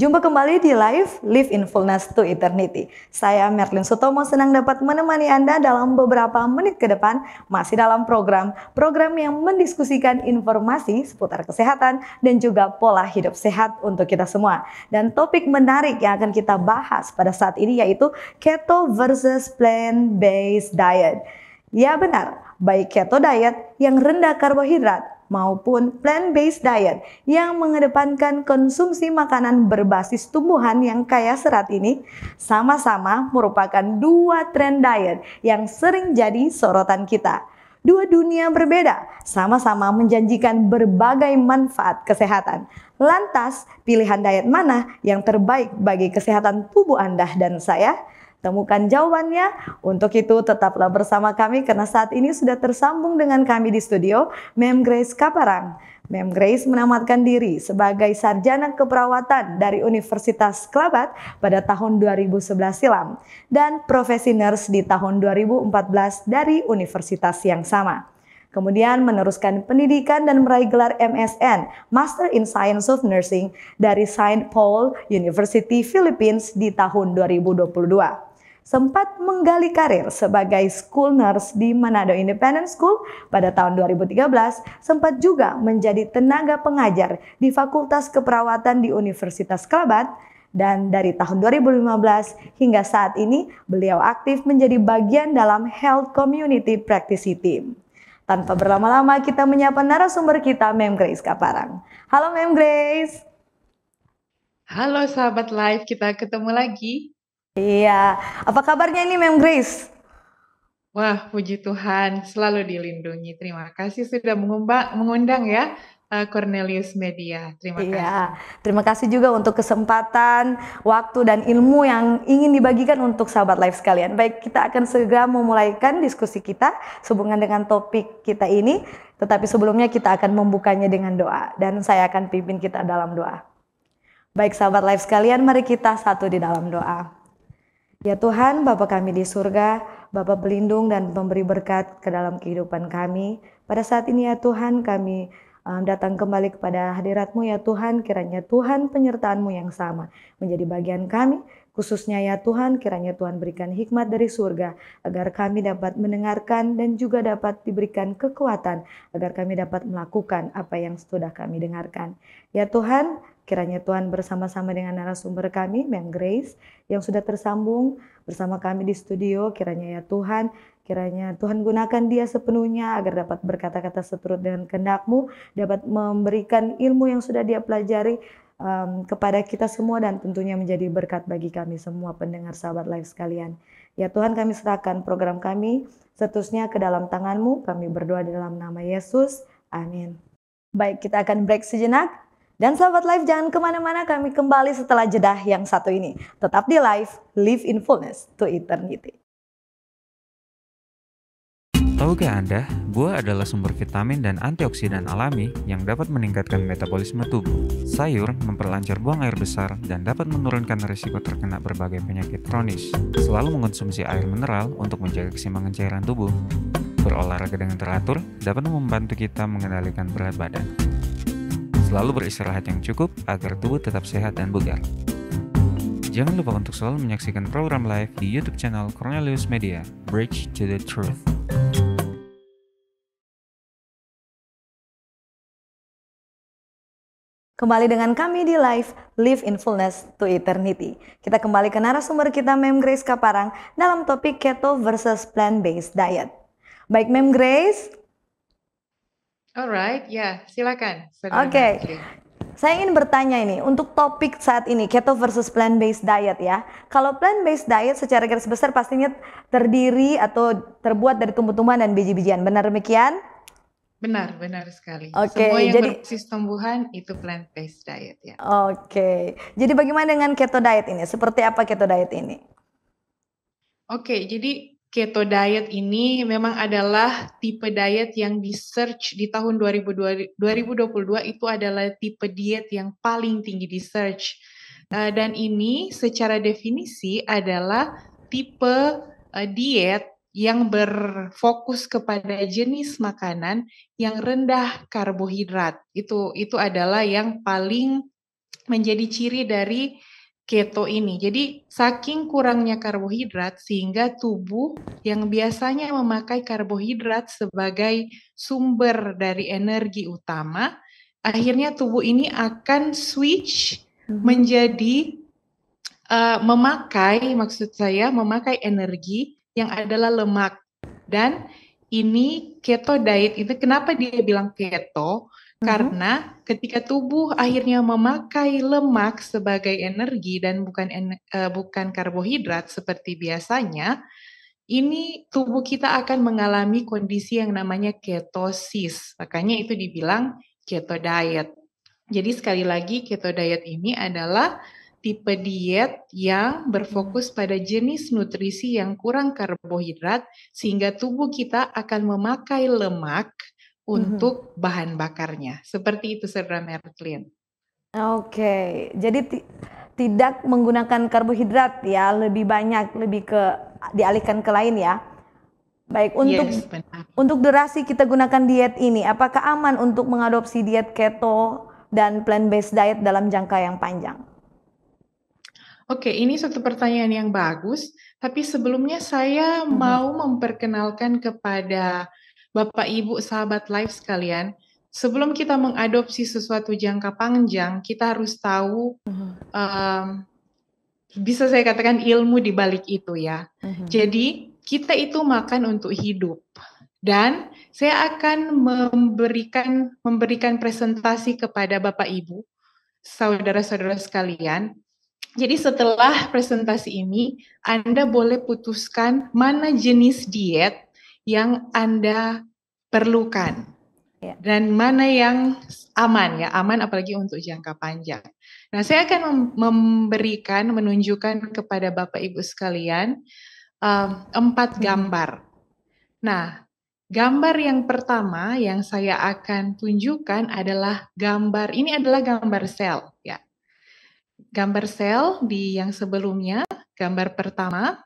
Jumpa kembali di Live in Fullness to Eternity. Saya Merlin Sutomo senang dapat menemani Anda dalam beberapa menit ke depan masih dalam program yang mendiskusikan informasi seputar kesehatan dan juga pola hidup sehat untuk kita semua. Dan topik menarik yang akan kita bahas pada saat ini yaitu keto versus plant-based diet. Ya benar, baik keto diet yang rendah karbohidrat maupun plant-based diet yang mengedepankan konsumsi makanan berbasis tumbuhan yang kaya serat ini sama-sama merupakan dua tren diet yang sering jadi sorotan kita. Dua dunia berbeda, sama-sama menjanjikan berbagai manfaat kesehatan. Lantas, pilihan diet mana yang terbaik bagi kesehatan tubuh Anda dan saya? Temukan jawabannya. Untuk itu tetaplah bersama kami karena saat ini sudah tersambung dengan kami di studio Mem Grace Kaparang. Mem Grace menamatkan diri sebagai sarjana keperawatan dari Universitas Kelabat pada tahun 2011 silam dan profesi nurse di tahun 2014 dari universitas yang sama. Kemudian meneruskan pendidikan dan meraih gelar MSN, Master in Science of Nursing dari Saint Paul University Philippines di tahun 2022. Sempat menggali karir sebagai school nurse di Manado Independent School pada tahun 2013, sempat juga menjadi tenaga pengajar di Fakultas Keperawatan di Universitas Kelabat, dan dari tahun 2015 hingga saat ini beliau aktif menjadi bagian dalam Health Community Practice Team. Tanpa berlama-lama kita menyapa narasumber kita, Mem Grace Kaparang. Halo Mem Grace. Halo sahabat live, kita ketemu lagi. Iya, apa kabarnya ini Mem Grace? Wah, puji Tuhan, selalu dilindungi. Terima kasih sudah mengundang ya Cornelius Media. Terima kasih. Terima kasih juga untuk kesempatan, waktu dan ilmu yang ingin dibagikan untuk sahabat live sekalian. Baik, kita akan segera memulaikan diskusi kita sehubungan dengan topik kita ini. Tetapi sebelumnya kita akan membukanya dengan doa dan saya akan pimpin kita dalam doa. Baik sahabat live sekalian, mari kita satu di dalam doa. Ya Tuhan, Bapa kami di surga, Bapa pelindung dan pemberi berkat ke dalam kehidupan kami. Pada saat ini ya Tuhan, kami datang kembali kepada hadirat-Mu ya Tuhan. Kiranya Tuhan penyertaan-Mu yang sama menjadi bagian kami. Khususnya ya Tuhan, kiranya Tuhan berikan hikmat dari surga agar kami dapat mendengarkan dan juga dapat diberikan kekuatan agar kami dapat melakukan apa yang sudah kami dengarkan. Ya Tuhan, kiranya Tuhan bersama-sama dengan narasumber kami, Mem Grace, yang sudah tersambung bersama kami di studio. Kiranya ya Tuhan, kiranya Tuhan gunakan dia sepenuhnya agar dapat berkata-kata seturut dengan kehendak-Mu, dapat memberikan ilmu yang sudah dia pelajari kepada kita semua dan tentunya menjadi berkat bagi kami semua pendengar sahabat live sekalian. Ya Tuhan, kami serahkan program kami seterusnya ke dalam tangan-Mu. Kami berdoa dalam nama Yesus. Amin. Baik, kita akan break sejenak. Dan sahabat live jangan kemana-mana, kami kembali setelah jeda yang satu ini. Tetap di Live in Fullness to Eternity. Tahukah Anda, buah adalah sumber vitamin dan antioksidan alami yang dapat meningkatkan metabolisme tubuh. Sayur memperlancar buang air besar dan dapat menurunkan risiko terkena berbagai penyakit kronis. Selalu mengonsumsi air mineral untuk menjaga keseimbangan cairan tubuh. Berolahraga dengan teratur dapat membantu kita mengendalikan berat badan. Selalu beristirahat yang cukup agar tubuh tetap sehat dan bugar. Jangan lupa untuk selalu menyaksikan program live di YouTube channel Cornelius Media, Bridge to the Truth. Kembali dengan kami di Live in Fullness to Eternity. Kita kembali ke narasumber kita, Mem Grace Kaparang, dalam topik keto versus plant-based diet. Baik, Mem Grace. Alright, ya silakan. Oke. Saya ingin bertanya ini, untuk topik saat ini, keto versus plant-based diet ya. Kalau plant-based diet secara garis besar pastinya terdiri atau terbuat dari tumbuh-tumbuhan dan biji-bijian. Benar demikian? Benar sekali. Oke, Semua yang jadi berbasis tumbuhan itu plant-based diet ya. Oke, jadi bagaimana dengan keto diet ini? Seperti apa keto diet ini? Oke, jadi keto diet ini memang adalah tipe diet yang di-search di tahun 2022 itu adalah tipe diet yang paling tinggi di-search. Dan ini secara definisi adalah tipe diet yang berfokus kepada jenis makanan yang rendah karbohidrat. Itu adalah yang paling menjadi ciri dari keto ini. Jadi saking kurangnya karbohidrat sehingga tubuh yang biasanya memakai karbohidrat sebagai sumber dari energi utama, akhirnya tubuh ini akan switch menjadi memakai energi yang adalah lemak. Dan ini keto diet itu kenapa dia bilang keto? Karena ketika tubuh akhirnya memakai lemak sebagai energi dan bukan karbohidrat seperti biasanya, ini tubuh kita akan mengalami kondisi yang namanya ketosis. Makanya itu dibilang keto diet. Jadi sekali lagi keto diet ini adalah tipe diet yang berfokus pada jenis nutrisi yang kurang karbohidrat sehingga tubuh kita akan memakai lemak untuk bahan bakarnya. Seperti itu, Saudara Merlin. Oke, jadi tidak menggunakan karbohidrat ya, lebih banyak, lebih ke dialihkan ke lain ya. Baik, untuk durasi kita gunakan diet ini, apakah aman untuk mengadopsi diet keto dan plant-based diet dalam jangka yang panjang? Oke, ini suatu pertanyaan yang bagus, tapi sebelumnya saya mau memperkenalkan kepada Bapak Ibu sahabat live sekalian, sebelum kita mengadopsi sesuatu jangka panjang, kita harus tahu bisa saya katakan ilmu di balik itu ya. Jadi kita itu makan untuk hidup. Dan saya akan memberikan presentasi kepada Bapak Ibu, saudara-saudara sekalian. Jadi setelah presentasi ini, Anda boleh putuskan mana jenis diet yang Anda perlukan. Dan mana yang aman ya, aman apalagi untuk jangka panjang. Nah, saya akan menunjukkan kepada Bapak Ibu sekalian 4 gambar. Nah, gambar yang pertama yang saya akan tunjukkan adalah ini adalah gambar sel ya. Gambar sel di yang sebelumnya, gambar pertama.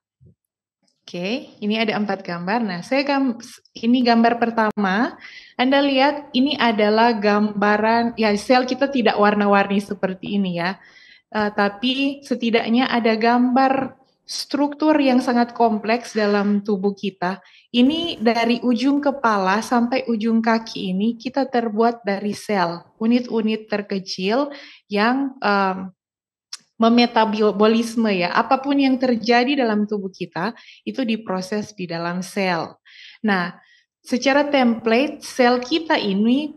Oke, ini ada 4 gambar. Nah, ini gambar pertama. Anda lihat ini adalah gambaran, ya sel kita tidak warna-warni seperti ini ya. Tapi setidaknya ada gambar struktur yang sangat kompleks dalam tubuh kita. Ini dari ujung kepala sampai ujung kaki ini kita terbuat dari sel, unit-unit terkecil yang memetabolisme ya, apapun yang terjadi dalam tubuh kita itu diproses di dalam sel. Nah, secara template sel kita ini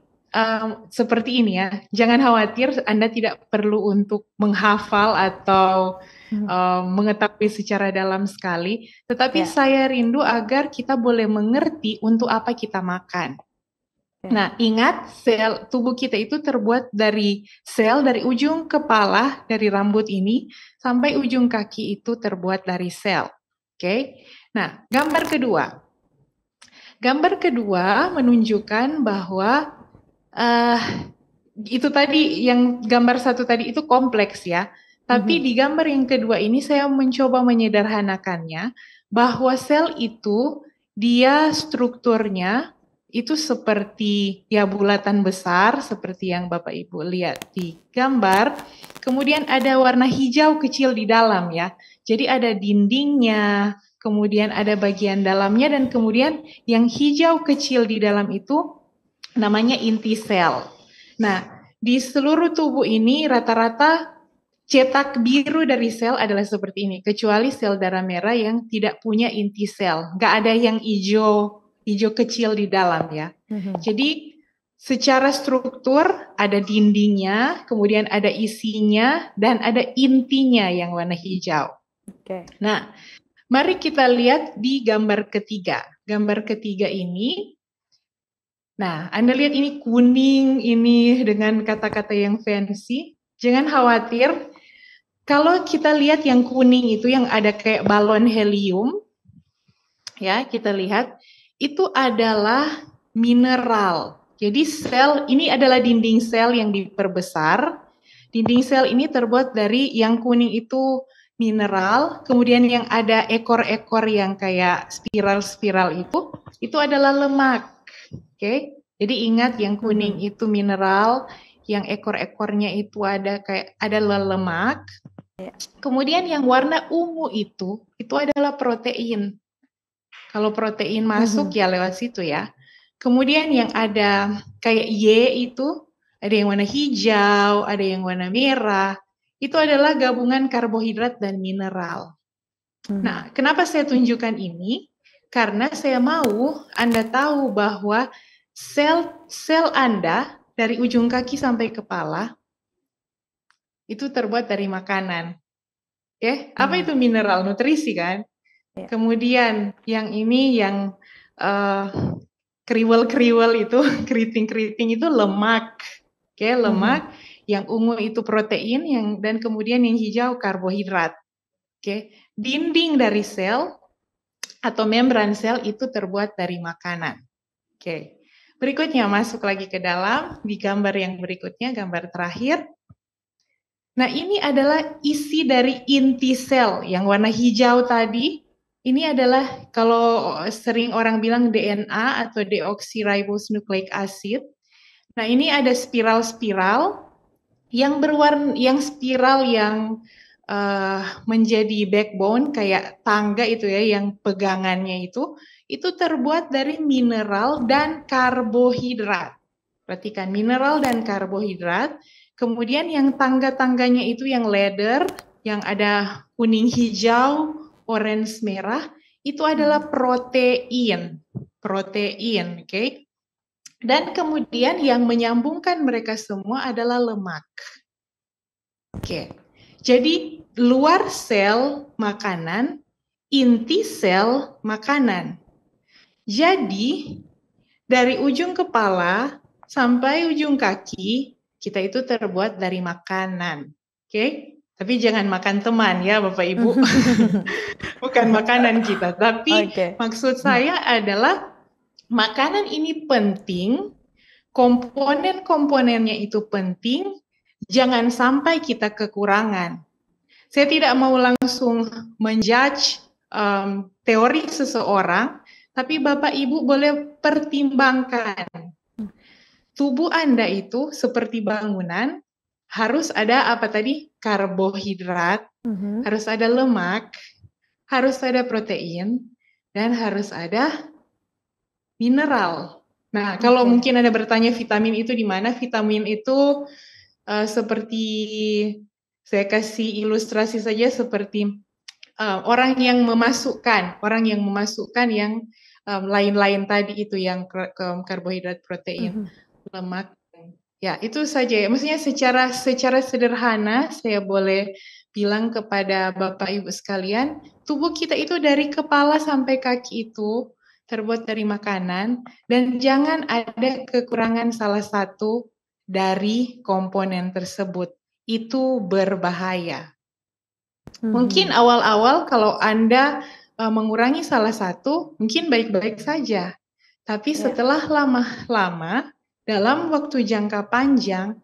seperti ini ya. Jangan khawatir, Anda tidak perlu untuk menghafal atau mengetahui secara dalam sekali, tetapi saya rindu agar kita boleh mengerti untuk apa kita makan. Nah, ingat sel tubuh kita itu terbuat dari sel dari ujung kepala, dari rambut ini, sampai ujung kaki itu terbuat dari sel. Oke. Nah, gambar kedua. Gambar kedua menunjukkan bahwa itu tadi, yang gambar satu tadi itu kompleks ya. Tapi di gambar yang kedua ini saya mencoba menyederhanakannya, bahwa sel itu dia strukturnya itu seperti ya bulatan besar seperti yang Bapak Ibu lihat di gambar. Kemudian ada warna hijau kecil di dalam ya. Jadi ada dindingnya, kemudian ada bagian dalamnya, dan kemudian yang hijau kecil di dalam itu namanya inti sel. Nah, di seluruh tubuh ini rata-rata cetak biru dari sel adalah seperti ini, kecuali sel darah merah yang tidak punya inti sel. Nggak ada yang hijau kecil di dalam ya. Jadi secara struktur ada dindingnya, kemudian ada isinya, dan ada intinya yang warna hijau. Nah, mari kita lihat di gambar ketiga. Gambar ketiga ini, nah Anda lihat ini kuning, ini dengan kata-kata yang fancy. Jangan khawatir, kalau kita lihat yang kuning itu yang ada kayak balon helium, ya kita lihat, itu adalah mineral. Jadi sel ini adalah dinding sel yang diperbesar. Dinding sel ini terbuat dari yang kuning itu mineral, kemudian yang ada ekor-ekor yang kayak spiral-spiral itu adalah lemak. Oke. Jadi ingat yang kuning itu mineral, yang ekor-ekornya itu ada lemak. Ya. Kemudian yang warna ungu itu adalah protein. Kalau protein masuk ya lewat situ ya. Kemudian yang ada kayak Y itu, ada yang warna hijau, ada yang warna merah, itu adalah gabungan karbohidrat dan mineral. Nah, kenapa saya tunjukkan ini? Karena saya mau Anda tahu bahwa sel Anda dari ujung kaki sampai kepala itu terbuat dari makanan. Oke, apa itu mineral? Nutrisi kan? Ya. Kemudian yang ini yang kriwel-kriwel itu, keriting-keriting itu lemak. Oke, lemak. Yang ungu itu protein, dan kemudian yang hijau karbohidrat. Oke, dinding dari sel atau membran sel itu terbuat dari makanan. Oke, berikutnya masuk lagi ke dalam di gambar yang berikutnya, gambar terakhir. Nah, ini adalah isi dari inti sel yang warna hijau tadi. Ini adalah kalau sering orang bilang DNA atau deoxyribose nucleic acid. Nah, ini ada spiral-spiral yang berwarna, yang spiral yang menjadi backbone kayak tangga itu ya, yang pegangannya itu terbuat dari mineral dan karbohidrat. Perhatikan, mineral dan karbohidrat. Kemudian yang tangga-tangganya itu yang ladder, yang ada kuning hijau, orange merah, itu adalah protein. Protein, oke? Dan kemudian yang menyambungkan mereka semua adalah lemak. Oke. Jadi luar sel makanan, inti sel makanan. Jadi dari ujung kepala sampai ujung kaki kita itu terbuat dari makanan. Oke? Tapi jangan makan teman ya Bapak Ibu. Bukan makanan kita, tapi maksud saya adalah makanan ini penting, komponen-komponennya itu penting. Jangan sampai kita kekurangan. Saya tidak mau langsung menjudge teori seseorang, tapi Bapak Ibu boleh pertimbangkan. Tubuh Anda itu seperti bangunan, harus ada apa tadi? Karbohidrat, harus ada lemak, harus ada protein, dan harus ada mineral. Nah, kalau mungkin Anda bertanya vitamin itu di mana? Vitamin itu seperti saya kasih ilustrasi saja seperti orang yang memasukkan yang lain-lain tadi itu yang karbohidrat, protein, lemak. Ya, itu saja ya. Maksudnya secara sederhana saya boleh bilang kepada Bapak Ibu sekalian, tubuh kita itu dari kepala sampai kaki itu terbuat dari makanan dan jangan ada kekurangan salah satu dari komponen tersebut. Itu berbahaya. Mungkin awal-awal kalau Anda mengurangi salah satu, mungkin baik-baik saja. Tapi setelah lama-lama, dalam waktu jangka panjang,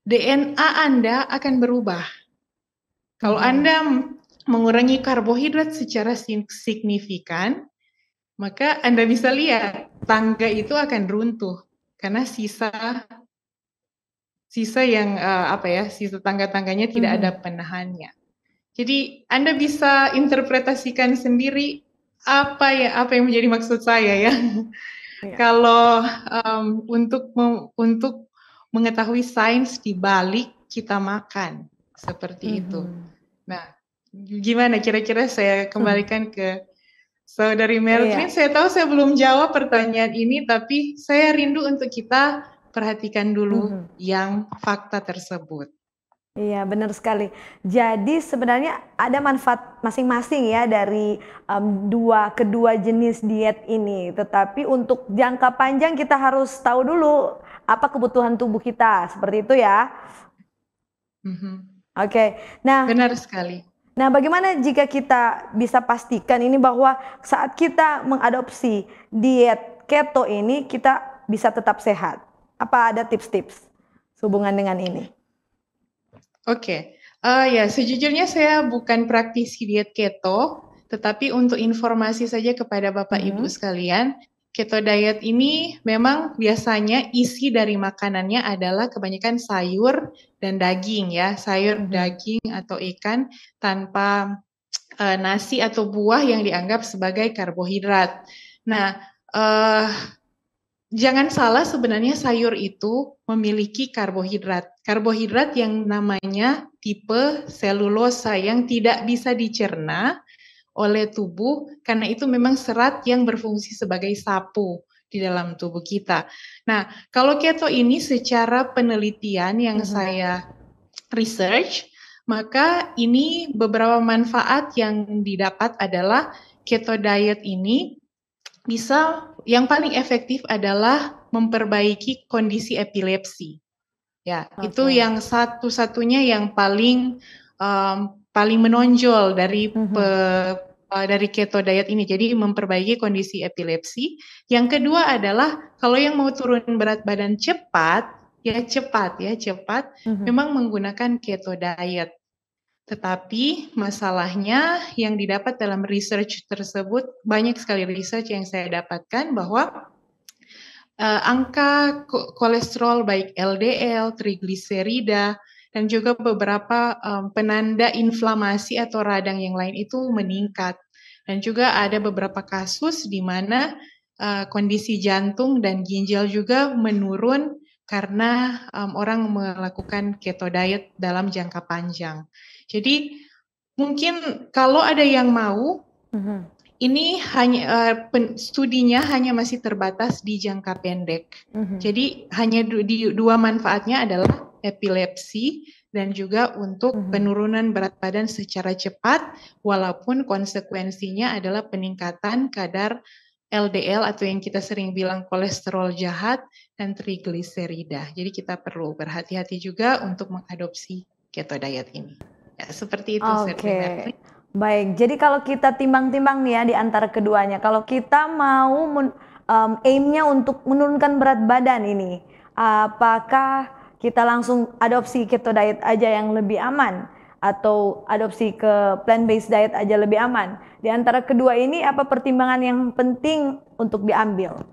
DNA Anda akan berubah. Kalau Anda mengurangi karbohidrat secara signifikan, maka Anda bisa lihat tangga itu akan runtuh. Karena sisa yang sisa tangga-tangganya tidak ada penahannya. Jadi Anda bisa interpretasikan sendiri apa yang menjadi maksud saya ya. Kalau untuk mengetahui sains di balik kita makan seperti itu. Nah, gimana kira-kira saya kembalikan ke Saudari Melvin. Saya tahu saya belum jawab pertanyaan ini, tapi saya rindu untuk kita perhatikan dulu yang fakta tersebut. Iya, benar sekali. Jadi sebenarnya ada manfaat masing-masing ya dari kedua jenis diet ini. Tetapi untuk jangka panjang kita harus tahu dulu apa kebutuhan tubuh kita. Seperti itu ya. Oke. Nah, benar sekali. Nah, bagaimana jika kita bisa pastikan ini bahwa saat kita mengadopsi diet keto ini kita bisa tetap sehat? Apa ada tips-tips sehubungan dengan ini? Oke. Ya, sejujurnya saya bukan praktisi diet keto, tetapi untuk informasi saja kepada Bapak Ibu sekalian, keto diet ini memang biasanya isi dari makanannya adalah kebanyakan sayur dan daging ya, sayur, daging atau ikan tanpa nasi atau buah yang dianggap sebagai karbohidrat. Nah, jangan salah, sebenarnya sayur itu memiliki karbohidrat. Karbohidrat yang namanya tipe selulosa yang tidak bisa dicerna oleh tubuh karena itu memang serat yang berfungsi sebagai sapu di dalam tubuh kita. Nah, kalau keto ini secara penelitian yang saya research, maka ini beberapa manfaat yang didapat adalah keto diet ini bisa, yang paling efektif adalah memperbaiki kondisi epilepsi. Ya, itu yang satu-satunya yang paling menonjol dari keto diet ini. Jadi memperbaiki kondisi epilepsi. Yang kedua adalah kalau yang mau turun berat badan cepat, memang menggunakan keto diet. Tetapi masalahnya yang didapat dalam research tersebut, banyak sekali research yang saya dapatkan bahwa angka kolesterol baik LDL, trigliserida, dan juga beberapa penanda inflamasi atau radang yang lain itu meningkat. Dan juga ada beberapa kasus di mana kondisi jantung dan ginjal juga menurun karena orang melakukan keto diet dalam jangka panjang. Jadi mungkin kalau ada yang mau, ini hanya studinya hanya masih terbatas di jangka pendek. Jadi hanya dua manfaatnya adalah epilepsi dan juga untuk penurunan berat badan secara cepat, walaupun konsekuensinya adalah peningkatan kadar LDL atau yang kita sering bilang kolesterol jahat dan trigliserida. Jadi kita perlu berhati-hati juga untuk mengadopsi keto diet ini. Ya, seperti itu. Oke. Baik, jadi kalau kita timbang-timbang nih ya di antara keduanya, kalau kita mau aim-nya untuk menurunkan berat badan ini, apakah kita langsung adopsi keto diet aja yang lebih aman atau adopsi ke plant-based diet aja lebih aman? Di antara kedua ini apa pertimbangan yang penting untuk diambil?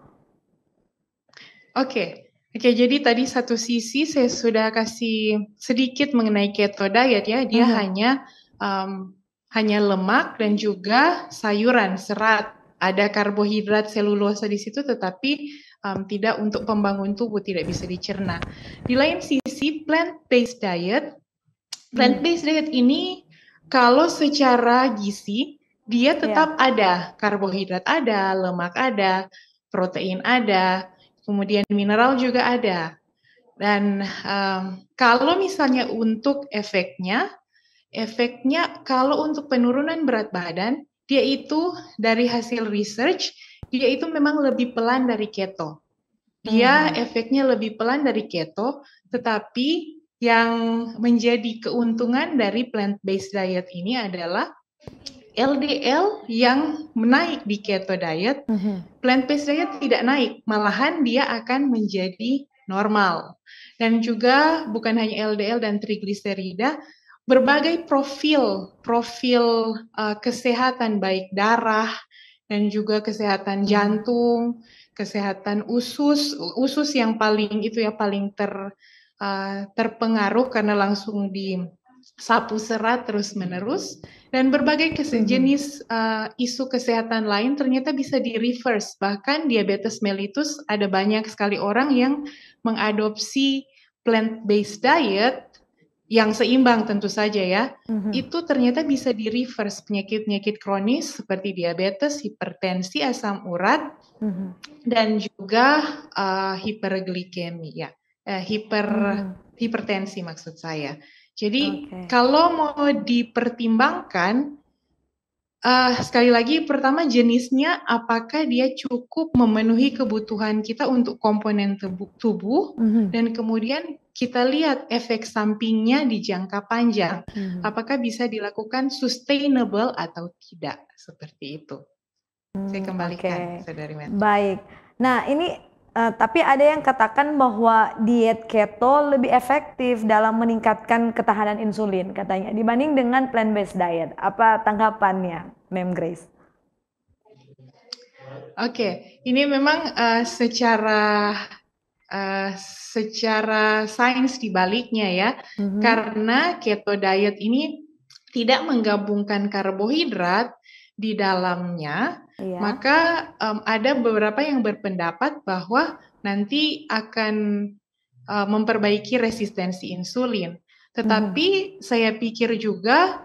Oke, jadi tadi satu sisi saya sudah kasih sedikit mengenai keto diet ya, dia hanya lemak dan juga sayuran, serat, ada karbohidrat selulosa di situ, tetapi tidak untuk pembangun tubuh, tidak bisa dicerna. Di lain sisi plant-based diet ini kalau secara gizi dia tetap ada karbohidrat, ada lemak, ada protein, ada, kemudian mineral juga ada. Dan kalau misalnya untuk efeknya kalau untuk penurunan berat badan, dia itu dari hasil research, dia itu memang lebih pelan dari keto. Dia efeknya lebih pelan dari keto, tetapi yang menjadi keuntungan dari plant-based diet ini adalah LDL yang menaik di keto diet, plant-based diet tidak naik, malahan dia akan menjadi normal. Dan juga bukan hanya LDL dan trigliserida, berbagai profil kesehatan baik darah dan juga kesehatan jantung, kesehatan usus yang paling terpengaruh karena langsung disapu serat terus menerus, dan berbagai jenis isu kesehatan lain ternyata bisa di reverse. Bahkan diabetes mellitus ada banyak sekali orang yang mengadopsi plant-based diet yang seimbang tentu saja ya, itu ternyata bisa di reverse penyakit-penyakit kronis seperti diabetes, hipertensi, asam urat, dan juga hiperglikemi ya, hipertensi maksud saya. Jadi kalau mau dipertimbangkan, sekali lagi pertama jenisnya apakah dia cukup memenuhi kebutuhan kita untuk komponen tubuh, dan kemudian kita lihat efek sampingnya di jangka panjang, apakah bisa dilakukan sustainable atau tidak, seperti itu. Saya kembalikan, Saudari Meta. Baik, nah ini tapi ada yang katakan bahwa diet keto lebih efektif dalam meningkatkan ketahanan insulin katanya dibanding dengan plant-based diet. Apa tanggapannya, Mem Grace? Oke, ini memang secara sains dibaliknya ya, karena keto diet ini tidak menggabungkan karbohidrat di dalamnya, Iya. maka ada beberapa yang berpendapat bahwa nanti akan memperbaiki resistensi insulin. Tetapi saya pikir juga,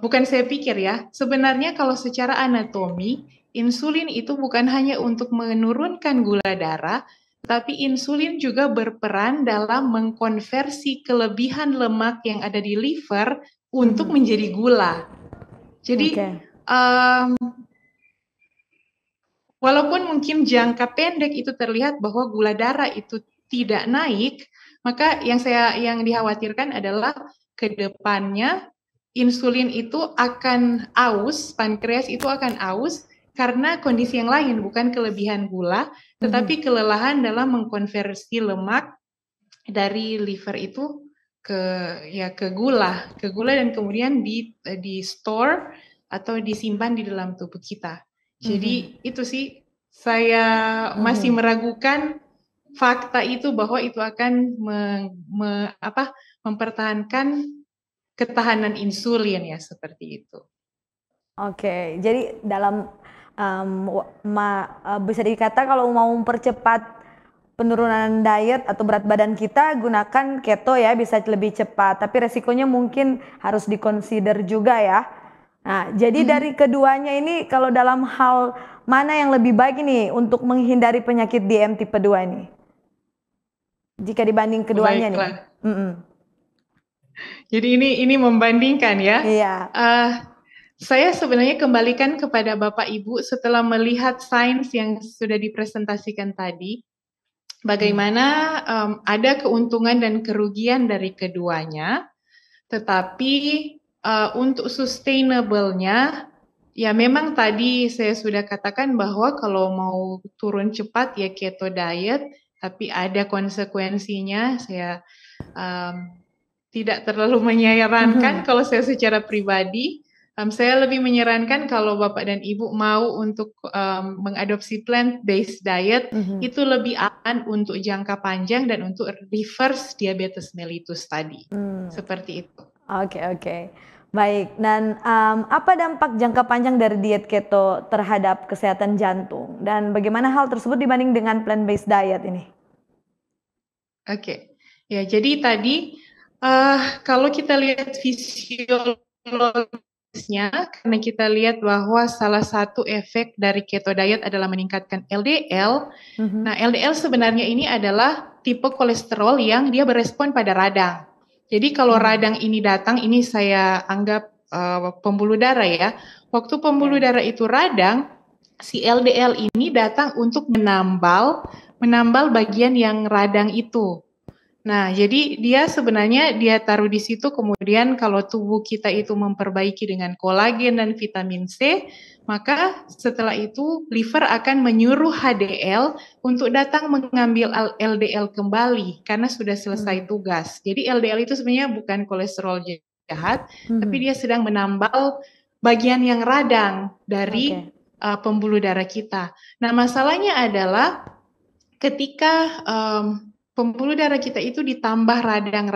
bukan saya pikir ya, sebenarnya kalau secara anatomi, insulin itu bukan hanya untuk menurunkan gula darah, tapi insulin juga berperan dalam mengkonversi kelebihan lemak yang ada di liver untuk menjadi gula. Jadi, walaupun mungkin jangka pendek itu terlihat bahwa gula darah itu tidak naik, maka yang dikhawatirkan adalah ke depannya insulin itu akan aus, pankreas itu akan aus karena kondisi yang lain, bukan kelebihan gula, tetapi kelelahan dalam mengkonversi lemak dari liver itu ke gula dan kemudian di store atau disimpan di dalam tubuh kita. Jadi itu sih saya masih meragukan fakta itu bahwa itu akan mempertahankan ketahanan insulin ya, seperti itu. Oke, jadi dalam bisa dikata kalau mau mempercepat penurunan diet atau berat badan kita, gunakan keto ya, bisa lebih cepat. Tapi resikonya mungkin harus dikonsider juga ya. Nah, jadi dari keduanya ini kalau dalam hal mana yang lebih baik ini untuk menghindari penyakit DM tipe 2 ini? Jika dibanding keduanya nih. Jadi ini membandingkan ya. Iya. Saya sebenarnya kembalikan kepada Bapak Ibu setelah melihat sains yang sudah dipresentasikan tadi, bagaimana ada keuntungan dan kerugian dari keduanya, tetapi untuk sustainable-nya, ya memang tadi saya sudah katakan bahwa kalau mau turun cepat ya keto diet, tapi ada konsekuensinya. Saya tidak terlalu menyarankan kalau saya secara pribadi. Saya lebih menyarankan kalau Bapak dan Ibu mau untuk mengadopsi plant-based diet, itu lebih aman untuk jangka panjang dan untuk reverse diabetes mellitus tadi. Seperti itu. Oke. Baik, dan apa dampak jangka panjang dari diet keto terhadap kesehatan jantung? Dan bagaimana hal tersebut dibanding dengan plant-based diet ini? Oke, ya jadi tadi kalau kita lihat fisiologisnya, karena kita lihat bahwa salah satu efek dari keto diet adalah meningkatkan LDL. Nah, LDL sebenarnya ini adalah tipe kolesterol yang dia berespon pada radang. Jadi kalau radang ini datang, ini saya anggap pembuluh darah ya. Waktu pembuluh darah itu radang, si LDL ini datang untuk menambal bagian yang radang itu. Nah, jadi dia sebenarnya dia taruh di situ, kemudian kalau tubuh kita itu memperbaiki dengan kolagen dan vitamin C, maka setelah itu liver akan menyuruh HDL untuk datang mengambil LDL kembali karena sudah selesai tugas. Jadi LDL itu sebenarnya bukan kolesterol jahat, tapi dia sedang menambal bagian yang radang dari pembuluh darah kita. Nah, masalahnya adalah ketika pembuluh darah kita itu ditambah radang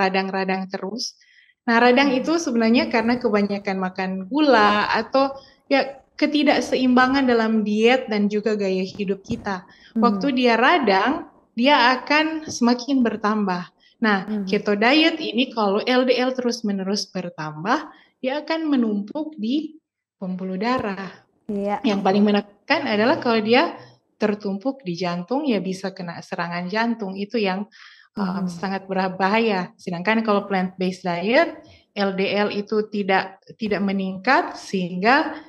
terus. Nah, radang itu sebenarnya karena kebanyakan makan gula atau ya ketidakseimbangan dalam diet dan juga gaya hidup kita. Waktu dia radang, dia akan semakin bertambah. Nah, keto diet ini kalau LDL terus-menerus bertambah, dia akan menumpuk di pembuluh darah. Yang paling menakutkan adalah kalau dia tertumpuk di jantung, ya bisa kena serangan jantung. Itu yang sangat berbahaya. Sedangkan kalau plant-based diet, LDL itu tidak meningkat, sehingga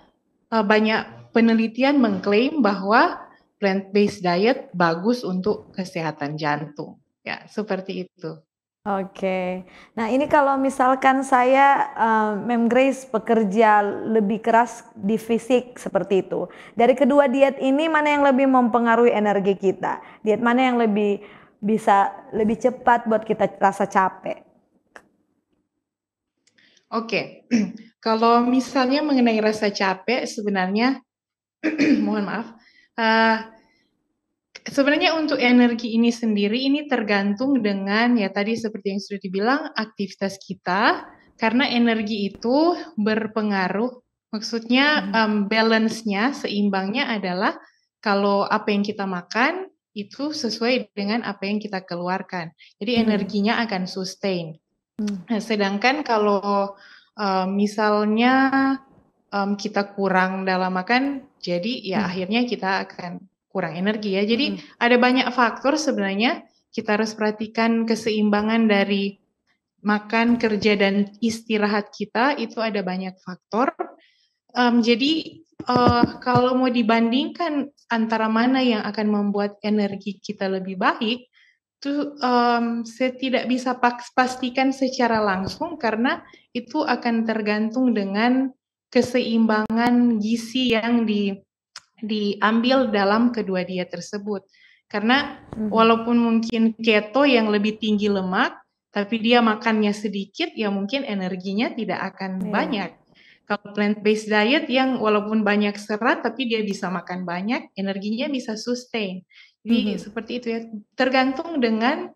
banyak penelitian mengklaim bahwa plant-based diet bagus untuk kesehatan jantung. Ya, seperti itu. Oke. Nah, ini kalau misalkan saya Mem Grace bekerja lebih keras di fisik seperti itu. Dari kedua diet ini mana yang lebih mempengaruhi energi kita? Diet mana yang bisa lebih cepat buat kita rasa capek? Oke. Kalau misalnya mengenai rasa capek, sebenarnya mohon maaf, Uh, Sebenarnya untuk energi ini sendiri ini tergantung dengan ya tadi seperti yang sudah dibilang aktivitas kita, karena energi itu berpengaruh, maksudnya balance-nya, seimbangnya adalah kalau apa yang kita makan itu sesuai dengan apa yang kita keluarkan. Jadi energinya akan sustain. Nah, sedangkan kalau misalnya kita kurang dalam makan, jadi ya akhirnya kita akan kurang energi ya. Jadi ada banyak faktor sebenarnya kita harus perhatikan keseimbangan dari makan, kerja, dan istirahat kita, itu ada banyak faktor. Jadi kalau mau dibandingkan antara mana yang akan membuat energi kita lebih baik, itu saya tidak bisa pastikan secara langsung karena itu akan tergantung dengan keseimbangan gizi yang diambil dalam kedua diet tersebut. Karena walaupun mungkin keto yang lebih tinggi lemak, tapi dia makannya sedikit, ya mungkin energinya tidak akan banyak. Kalau plant-based diet yang walaupun banyak serat, tapi dia bisa makan banyak, energinya bisa sustain. Jadi seperti itu ya, tergantung dengan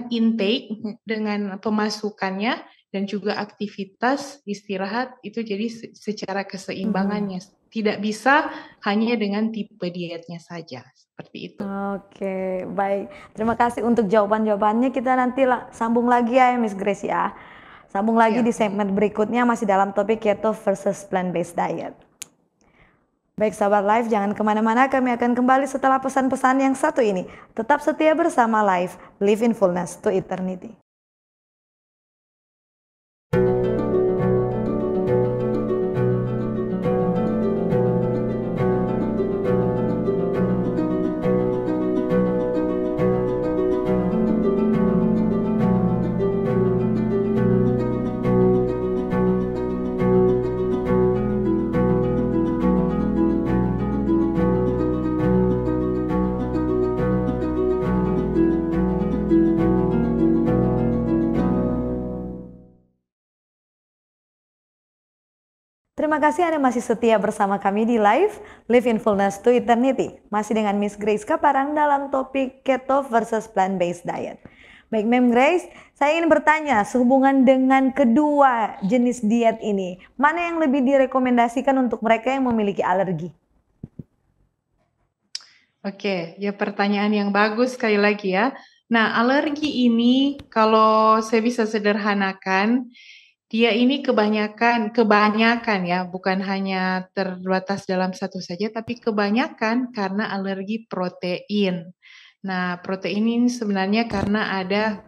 intake, dengan pemasukannya, dan juga aktivitas istirahat, itu jadi secara keseimbangannya. Tidak bisa hanya dengan tipe dietnya saja, seperti itu. Oke, baik. Terima kasih untuk jawaban-jawabannya. Kita nanti sambung lagi ya, Miss Grace ya. Sambung lagi di segmen berikutnya, masih dalam topik keto versus plant-based diet. Baik sahabat Live, jangan kemana-mana, kami akan kembali setelah pesan-pesan yang satu ini. Tetap setia bersama Live, Live in Fullness to Eternity. Terima kasih Anda masih setia bersama kami di Live in Fullness to Eternity. Masih dengan Miss Grace Kaparang dalam topik keto versus plant-based diet. Baik Mem Grace, saya ingin bertanya sehubungan dengan kedua jenis diet ini, mana yang lebih direkomendasikan untuk mereka yang memiliki alergi? Oke, ya pertanyaan yang bagus sekali lagi ya. Nah, alergi ini kalau saya bisa sederhanakan, dia ini kebanyakan ya, bukan hanya terbatas dalam satu saja, tapi kebanyakan karena alergi protein. Nah, protein ini sebenarnya karena ada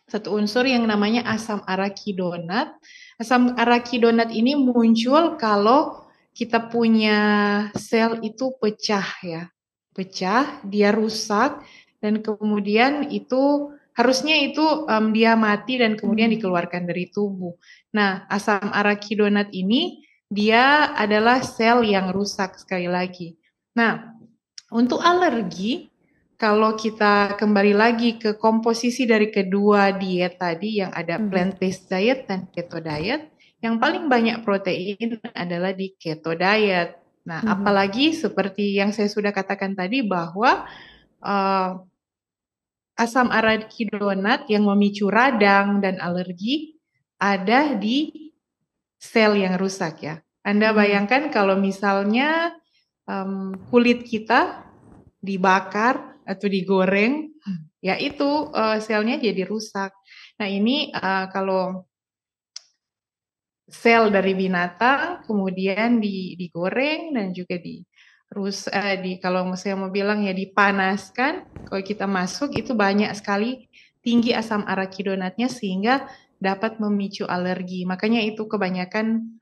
satu unsur yang namanya asam arakidonat. Asam arakidonat ini muncul kalau kita punya sel itu pecah ya. Pecah, dia rusak, dan kemudian itu harusnya itu dia mati dan kemudian dikeluarkan dari tubuh. Nah, asam arakidonat ini dia adalah sel yang rusak sekali lagi. Nah, untuk alergi, kalau kita kembali lagi ke komposisi dari kedua diet tadi yang ada plant-based diet dan keto diet, yang paling banyak protein adalah di keto diet. Nah, apalagi seperti yang saya sudah katakan tadi bahwa asam arakidonat yang memicu radang dan alergi ada di sel yang rusak ya. Anda bayangkan kalau misalnya kulit kita dibakar atau digoreng, ya itu selnya jadi rusak. Nah ini kalau sel dari binatang kemudian digoreng dan juga kalau saya mau bilang ya dipanaskan, kalau kita masuk itu banyak sekali tinggi asam arakidonatnya sehingga dapat memicu alergi. Makanya itu kebanyakan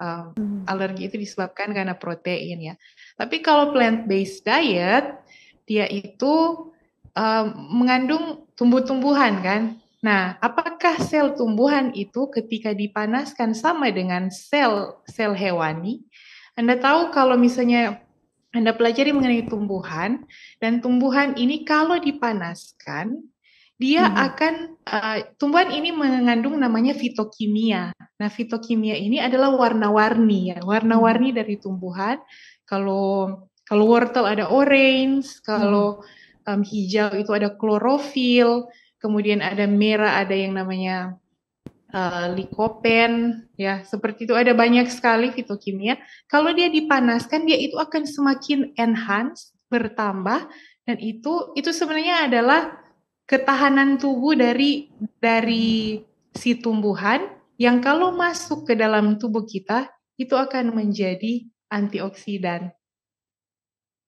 alergi itu disebabkan karena protein ya. Tapi kalau plant-based diet, dia itu mengandung tumbuh-tumbuhan kan. Nah, apakah sel tumbuhan itu ketika dipanaskan sama dengan sel hewani? Anda tahu kalau misalnya Anda pelajari mengenai tumbuhan, dan tumbuhan ini kalau dipanaskan, dia akan, tumbuhan ini mengandung namanya fitokimia. Nah, fitokimia ini adalah warna-warni ya, warna-warni dari tumbuhan. Kalau Kalau wortel ada orange, kalau hijau itu ada klorofil, kemudian ada merah ada yang namanya likopen, ya seperti itu, ada banyak sekali fitokimia. Kalau dia dipanaskan, dia itu akan semakin enhance, bertambah, dan itu sebenarnya adalah ketahanan tubuh dari si tumbuhan yang kalau masuk ke dalam tubuh kita itu akan menjadi antioksidan.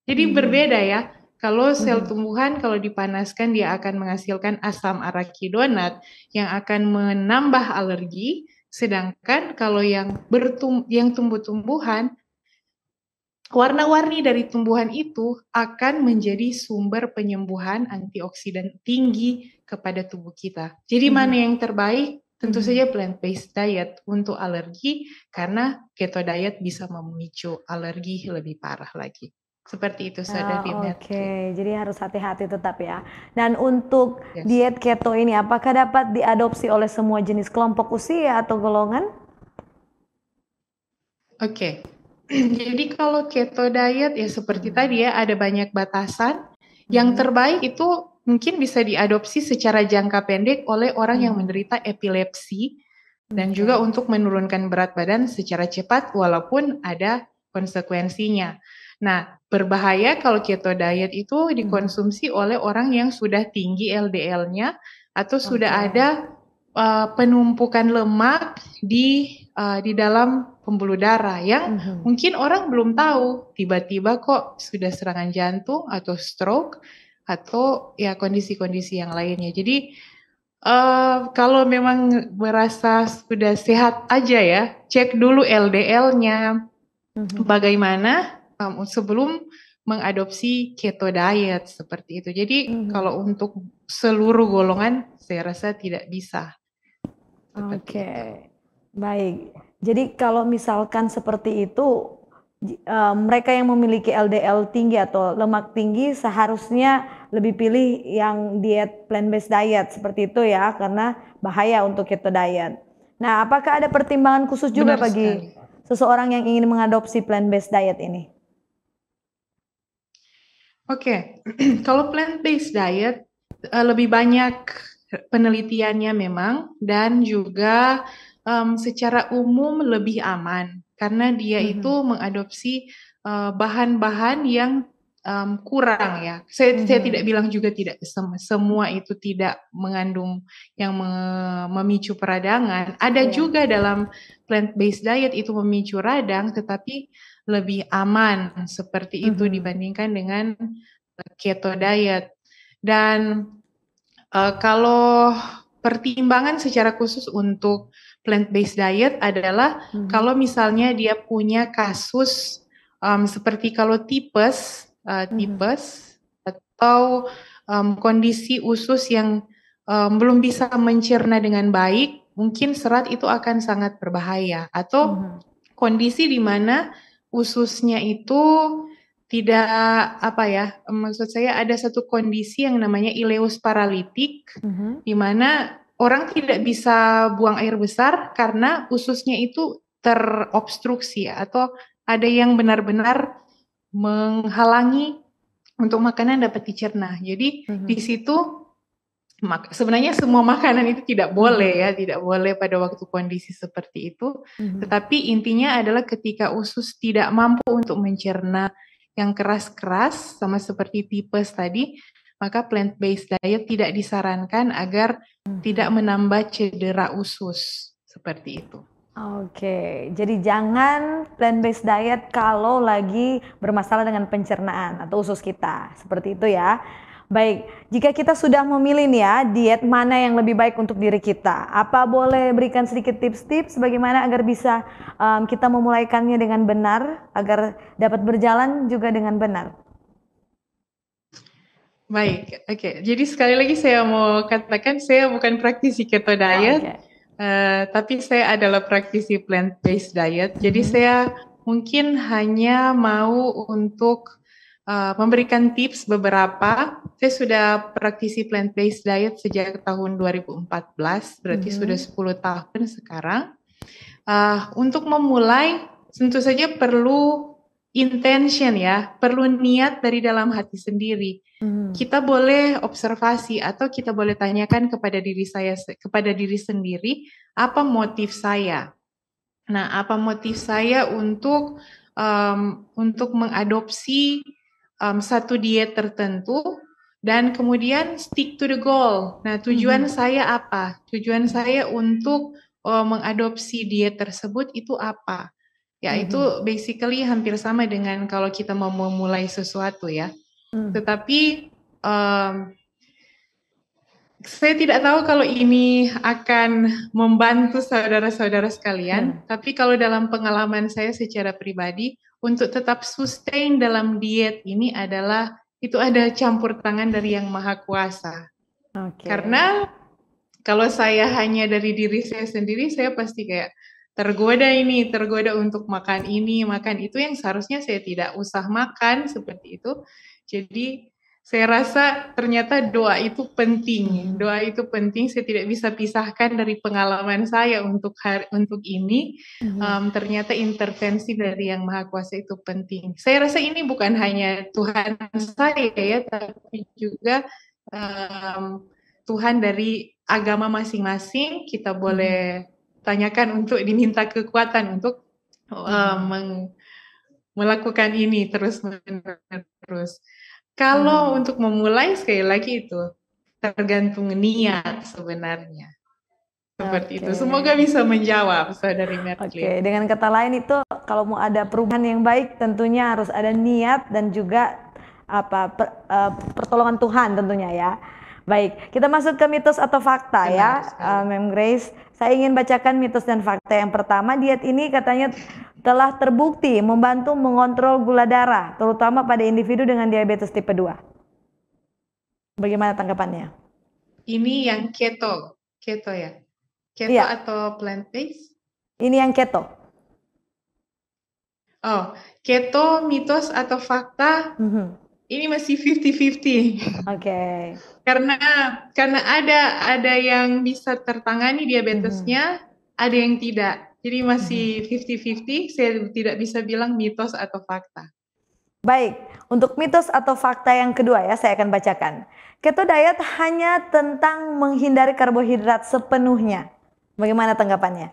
Jadi berbeda ya. Kalau sel tumbuhan kalau dipanaskan dia akan menghasilkan asam arakidonat yang akan menambah alergi, sedangkan kalau yang tumbuh-tumbuhan, warna-warni dari tumbuhan itu akan menjadi sumber penyembuhan antioksidan tinggi kepada tubuh kita. Jadi mana yang terbaik? Tentu saja plant-based diet untuk alergi, karena keto diet bisa memicu alergi lebih parah lagi. Seperti itu, Saudari Merlin. Oke, jadi harus hati-hati tetap ya. Dan untuk diet keto ini, apakah dapat diadopsi oleh semua jenis kelompok usia atau golongan? Oke, jadi kalau keto diet ya seperti tadi ya, ada banyak batasan. Yang terbaik itu mungkin bisa diadopsi secara jangka pendek oleh orang yang menderita epilepsi, dan juga untuk menurunkan berat badan secara cepat walaupun ada konsekuensinya. Nah, berbahaya kalau keto diet itu dikonsumsi oleh orang yang sudah tinggi LDL-nya atau sudah ada penumpukan lemak di dalam pembuluh darah yang mungkin orang belum tahu, tiba-tiba kok sudah serangan jantung atau stroke atau ya kondisi-kondisi yang lainnya. Jadi kalau memang merasa sudah sehat aja ya, cek dulu LDL-nya bagaimana sebelum mengadopsi keto diet seperti itu. Jadi kalau untuk seluruh golongan saya rasa tidak bisa. Oke, baik. Jadi kalau misalkan seperti itu, mereka yang memiliki LDL tinggi atau lemak tinggi seharusnya lebih pilih yang diet plant-based diet seperti itu ya, karena bahaya untuk keto diet. Nah, apakah ada pertimbangan khusus juga bagi seseorang yang ingin mengadopsi plant-based diet ini? Oke, kalau plant-based diet lebih banyak penelitiannya memang, dan juga secara umum lebih aman karena dia itu mengadopsi bahan-bahan yang kurang ya. Saya tidak bilang juga tidak semua itu tidak mengandung yang memicu peradangan. Ada juga dalam plant-based diet itu memicu radang, tetapi lebih aman seperti itu dibandingkan dengan keto diet. Dan kalau pertimbangan secara khusus untuk plant-based diet adalah kalau misalnya dia punya kasus seperti kalau tipes atau kondisi usus yang belum bisa mencerna dengan baik, mungkin serat itu akan sangat berbahaya. Atau kondisi di mana ususnya itu tidak maksud saya ada satu kondisi yang namanya ileus paralitik, di mana orang tidak bisa buang air besar karena ususnya itu terobstruksi atau ada yang benar-benar menghalangi untuk makanan dapat dicerna. Jadi di situ sebenarnya semua makanan itu tidak boleh ya, tidak boleh pada waktu kondisi seperti itu. Tetapi intinya adalah ketika usus tidak mampu untuk mencerna yang keras-keras sama seperti tipes tadi, maka plant-based diet tidak disarankan agar tidak menambah cedera usus seperti itu. Oke, jadi jangan plant-based diet kalau lagi bermasalah dengan pencernaan atau usus kita, seperti itu ya. Baik, jika kita sudah memilih nih ya diet mana yang lebih baik untuk diri kita, apa boleh berikan sedikit tips-tips bagaimana agar bisa kita memulaikannya dengan benar, agar dapat berjalan juga dengan benar? Baik, oke. Jadi sekali lagi saya mau katakan saya bukan praktisi keto diet, tapi saya adalah praktisi plant-based diet. Jadi saya mungkin hanya mau untuk memberikan tips beberapa. Saya sudah praktisi plant-based diet sejak tahun 2014, berarti sudah 10 tahun sekarang. Untuk memulai, tentu saja perlu intention ya, perlu niat dari dalam hati sendiri. Kita boleh observasi atau kita boleh tanyakan kepada diri sendiri, apa motif saya? Nah, apa motif saya untuk mengadopsi satu diet tertentu dan kemudian stick to the goal. Nah, tujuan saya apa? Tujuan saya untuk mengadopsi diet tersebut itu apa? Ya, itu basically hampir sama dengan kalau kita mau memulai sesuatu ya. Tetapi saya tidak tahu kalau ini akan membantu saudara-saudara sekalian, tapi kalau dalam pengalaman saya secara pribadi, untuk tetap sustain dalam diet ini adalah, itu ada campur tangan dari Yang Maha Kuasa. Karena kalau saya hanya dari diri saya sendiri, saya pasti kayak tergoda untuk makan ini, makan itu yang seharusnya saya tidak usah makan seperti itu. Jadi saya rasa ternyata doa itu penting. Doa itu penting, saya tidak bisa pisahkan dari pengalaman saya untuk ini. Ternyata intervensi dari Yang Maha Kuasa itu penting. Saya rasa ini bukan hanya Tuhan saya ya, tapi juga Tuhan dari agama masing-masing. Kita boleh tanyakan untuk diminta kekuatan untuk melakukan ini terus-menerus. Kalau untuk memulai, sekali lagi itu tergantung niat sebenarnya. Seperti itu. Semoga bisa menjawab, Saudari Mertlin. Dengan kata lain itu, kalau mau ada perubahan yang baik, tentunya harus ada niat dan juga pertolongan Tuhan tentunya ya. Baik, kita masuk ke mitos atau fakta ya, Mem Grace. Saya ingin bacakan mitos dan fakta. Yang pertama, diet ini katanya telah terbukti membantu mengontrol gula darah, terutama pada individu dengan diabetes tipe 2. Bagaimana tanggapannya? Ini yang keto ya? Keto atau plant-based? Ini yang keto. Oh, keto mitos atau fakta? Ini masih 50-50. Karena ada yang bisa tertangani diabetesnya, ada yang tidak. Jadi masih 50-50, saya tidak bisa bilang mitos atau fakta. Baik, untuk mitos atau fakta yang kedua ya, saya akan bacakan. Keto diet hanya tentang menghindari karbohidrat sepenuhnya. Bagaimana tanggapannya?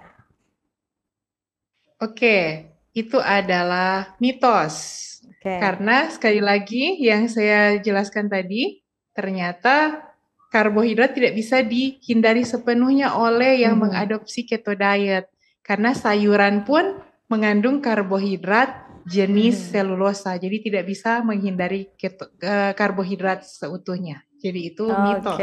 Oke, itu adalah mitos. Karena sekali lagi yang saya jelaskan tadi, ternyata karbohidrat tidak bisa dihindari sepenuhnya oleh yang mengadopsi keto diet. Karena sayuran pun mengandung karbohidrat jenis selulosa, jadi tidak bisa menghindari karbohidrat seutuhnya. Jadi itu mitos.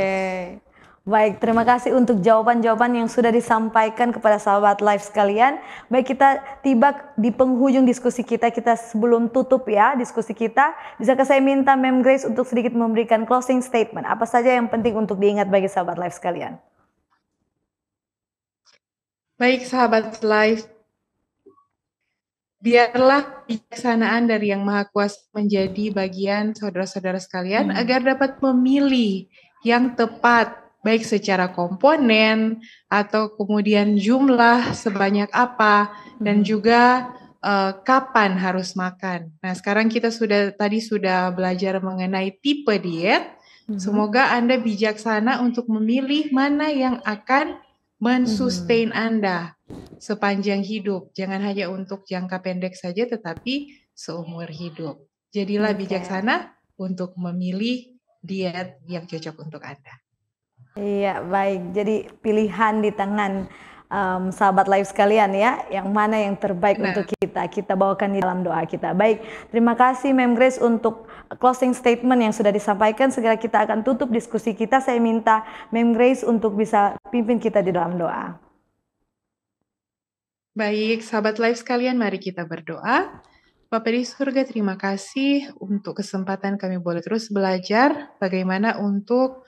Baik, terima kasih untuk jawaban-jawaban yang sudah disampaikan kepada sahabat live sekalian. Baik, kita tiba di penghujung diskusi kita sebelum tutup ya diskusi kita. Bisakah saya minta Mem Grace untuk sedikit memberikan closing statement? Apa saja yang penting untuk diingat bagi sahabat live sekalian? Baik sahabat live, biarlah kebijaksanaan dari Yang Maha Kuasa menjadi bagian saudara-saudara sekalian agar dapat memilih yang tepat, baik secara komponen atau kemudian jumlah sebanyak apa dan juga kapan harus makan. Nah, sekarang kita tadi sudah belajar mengenai tipe diet. Semoga Anda bijaksana untuk memilih mana yang akan mensustain Anda sepanjang hidup. Jangan hanya untuk jangka pendek saja, tetapi seumur hidup. Jadilah bijaksana untuk memilih diet yang cocok untuk Anda. Iya, baik. Jadi pilihan di tangan sahabat live sekalian ya, yang mana yang terbaik untuk kita bawakan di dalam doa kita. Baik, terima kasih Mem Grace untuk closing statement yang sudah disampaikan. Segera kita akan tutup diskusi kita. Saya minta Mem Grace untuk bisa pimpin kita di dalam doa. Baik, sahabat live sekalian, mari kita berdoa. Bapa di surga, terima kasih untuk kesempatan kami boleh terus belajar bagaimana untuk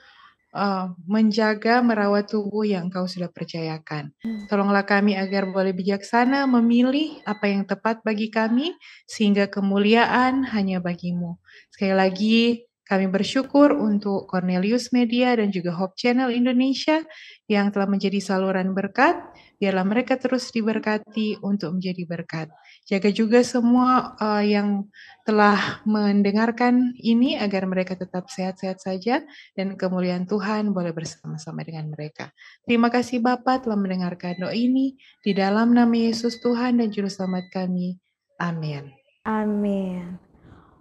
menjaga, merawat tubuh yang Engkau sudah percayakan. Tolonglah kami agar boleh bijaksana memilih apa yang tepat bagi kami, sehingga kemuliaan hanya bagi-Mu. Sekali lagi, kami bersyukur untuk Cornelius Media dan juga Hope Channel Indonesia yang telah menjadi saluran berkat. Biarlah mereka terus diberkati untuk menjadi berkat. Jaga juga semua yang telah mendengarkan ini agar mereka tetap sehat-sehat saja dan kemuliaan Tuhan boleh bersama-sama dengan mereka. Terima kasih Bapak telah mendengarkan doa ini di dalam nama Yesus Tuhan dan Juru Selamat kami. Amin. Amin.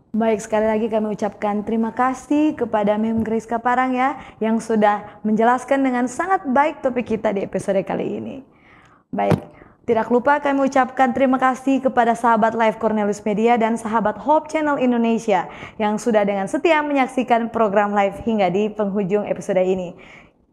Baik, sekali lagi kami ucapkan terima kasih kepada Mem Grace Kaparang ya, yang sudah menjelaskan dengan sangat baik topik kita di episode kali ini. Baik, tidak lupa kami ucapkan terima kasih kepada sahabat Live Cornelius Media dan sahabat Hope Channel Indonesia yang sudah dengan setia menyaksikan program live hingga di penghujung episode ini.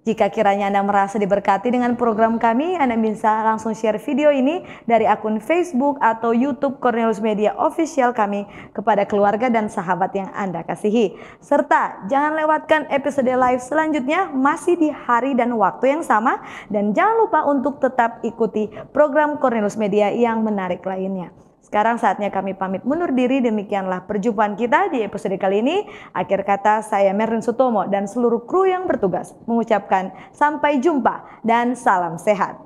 Jika kiranya Anda merasa diberkati dengan program kami, Anda bisa langsung share video ini dari akun Facebook atau YouTube Cornelius Media Official kami kepada keluarga dan sahabat yang Anda kasihi. Serta jangan lewatkan episode live selanjutnya masih di hari dan waktu yang sama, dan jangan lupa untuk tetap ikuti program Cornelius Media yang menarik lainnya. Sekarang saatnya kami pamit mundur diri. Demikianlah perjumpaan kita di episode kali ini. Akhir kata, saya Merlin Sutomo dan seluruh kru yang bertugas mengucapkan sampai jumpa dan salam sehat.